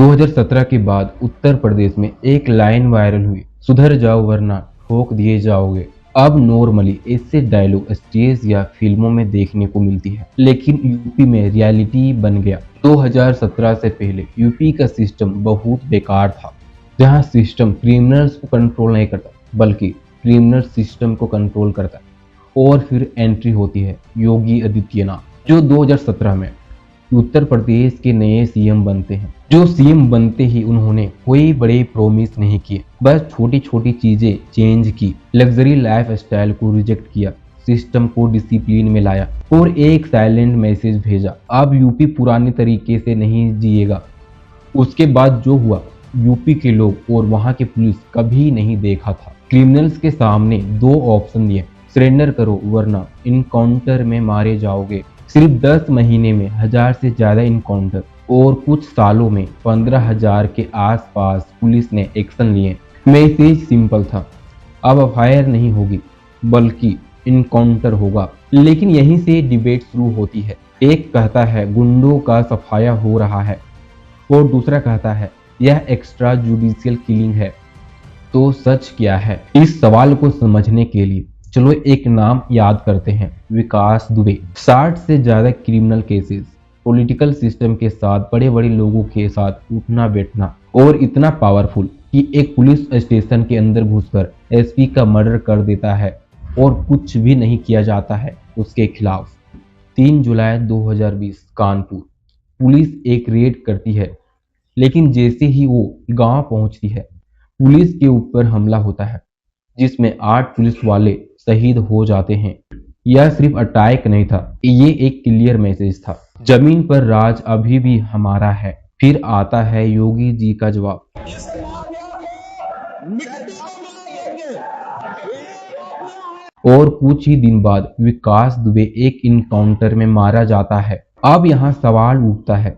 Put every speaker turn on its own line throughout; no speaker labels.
2017 के बाद उत्तर प्रदेश में एक लाइन वायरल हुई, सुधर जाओ वरना ठोक दिए जाओगे। अब नॉर्मली ऐसे डायलॉग स्टेज या फिल्मों में देखने को मिलती है, लेकिन यूपी में रियलिटी बन गया। 2017 से पहले यूपी का सिस्टम बहुत बेकार था, जहां सिस्टम क्रिमिनल्स को कंट्रोल नहीं करता बल्कि क्रिमिनल सिस्टम को कंट्रोल करता है। और फिर एंट्री होती है योगी आदित्यनाथ, जो 2017 में उत्तर प्रदेश के नए सीएम बनते हैं। जो सीएम बनते ही उन्होंने कोई बड़े प्रॉमिस नहीं किए, बस छोटी छोटी चीजें चेंज की। लग्जरी लाइफ स्टाइल को रिजेक्ट किया, सिस्टम को डिसिप्लिन में लाया और एक साइलेंट मैसेज भेजा, अब यूपी पुराने तरीके से नहीं जिएगा। उसके बाद जो हुआ, यूपी के लोग और वहां की पुलिस कभी नहीं देखा था। क्रिमिनल्स के सामने दो ऑप्शन दिए, सरेंडर करो वरना इनकाउंटर में मारे जाओगे। सिर्फ 10 महीने में 1000 से ज्यादा इनकाउंटर और कुछ सालों में 15,000 के आसपास पुलिस ने एक्शन लिए। मैसेज सिंपल था, अब एफआईआर नहीं होगी बल्कि इनकाउंटर होगा। लेकिन यहीं से डिबेट शुरू होती है। एक कहता है गुंडों का सफाया हो रहा है और दूसरा कहता है यह एक्स्ट्रा जुडिशियल किलिंग है। तो सच क्या है? इस सवाल को समझने के लिए चलो एक नाम याद करते हैं, विकास दुबे। 60 से ज्यादा क्रिमिनल केसेस, पॉलिटिकल सिस्टम के साथ बड़े बड़े लोगों के साथ उठना बैठना और इतना पावरफुल कि एक पुलिस स्टेशन के अंदर घुसकर एसपी का मर्डर कर देता है और कुछ भी नहीं किया जाता है उसके खिलाफ। 3 जुलाई 2020 कानपुर, पुलिस एक रेड करती है, लेकिन जैसे ही वो गांव पहुंचती है पुलिस के ऊपर हमला होता है, जिसमें 8 पुलिस वाले शहीद हो जाते हैं। यह सिर्फ अटैक नहीं था, ये एक क्लियर मैसेज था, जमीन पर राज अभी भी हमारा है। फिर आता है योगी जी का जवाब। और कुछ ही दिन बाद विकास दुबे एक इनकाउंटर में मारा जाता है। अब यहाँ सवाल उठता है,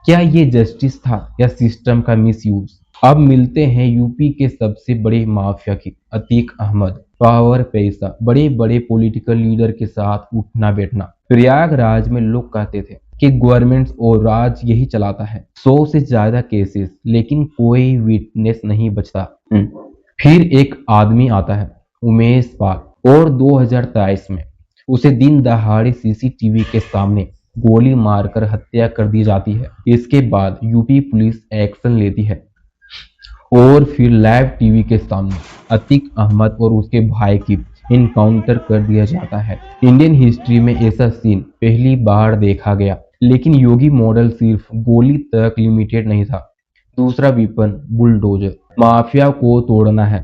क्या ये जस्टिस था या सिस्टम का मिसयूज? अब मिलते हैं यूपी के सबसे बड़े माफिया की, अतीक अहमद। पावर, पैसा, बड़े बड़े पॉलिटिकल लीडर के साथ उठना बैठना। प्रयागराज में लोग कहते थे कि गवर्नमेंट और राज यही चलाता है। 100 से ज्यादा केसेस, लेकिन कोई विटनेस नहीं बचता। फिर एक आदमी आता है, उमेश पाल, और 2023 में उसे दिन दहाड़े सीसीटीवी के सामने गोली मारकर हत्या कर दी जाती है। इसके बाद यूपी पुलिस एक्शन लेती है और फिर लाइव टीवी के सामने अतीक अहमद और उसके भाई की इनकाउंटर कर दिया जाता है। इंडियन हिस्ट्री में ऐसा सीन पहली बार देखा गया। लेकिन योगी मॉडल सिर्फ गोली तक लिमिटेड नहीं था। दूसरा वेपन बुलडोजर। माफिया को तोड़ना है,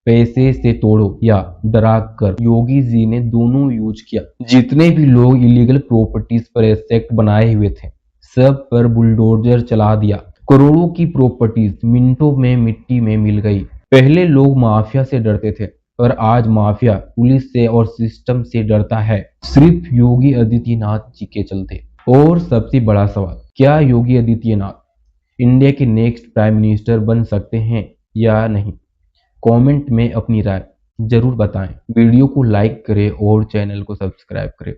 पैसे से तोड़ो या डरा कर। योगी जी ने दोनों यूज किया। जितने भी लोग इलीगल प्रॉपर्टीज पर एक्ट बनाए हुए थे, सब पर बुलडोजर चला दिया। करोड़ों की प्रॉपर्टीज मिनटों में मिट्टी में मिल गई। पहले लोग माफिया से डरते थे, पर आज माफिया पुलिस से और सिस्टम से डरता है, सिर्फ योगी आदित्यनाथ जी के चलते। और सबसे बड़ा सवाल, क्या योगी आदित्यनाथ इंडिया के नेक्स्ट प्राइम मिनिस्टर बन सकते हैं या नहीं? कमेंट में अपनी राय जरूर बताएं। वीडियो को लाइक करें और चैनल को सब्सक्राइब करें।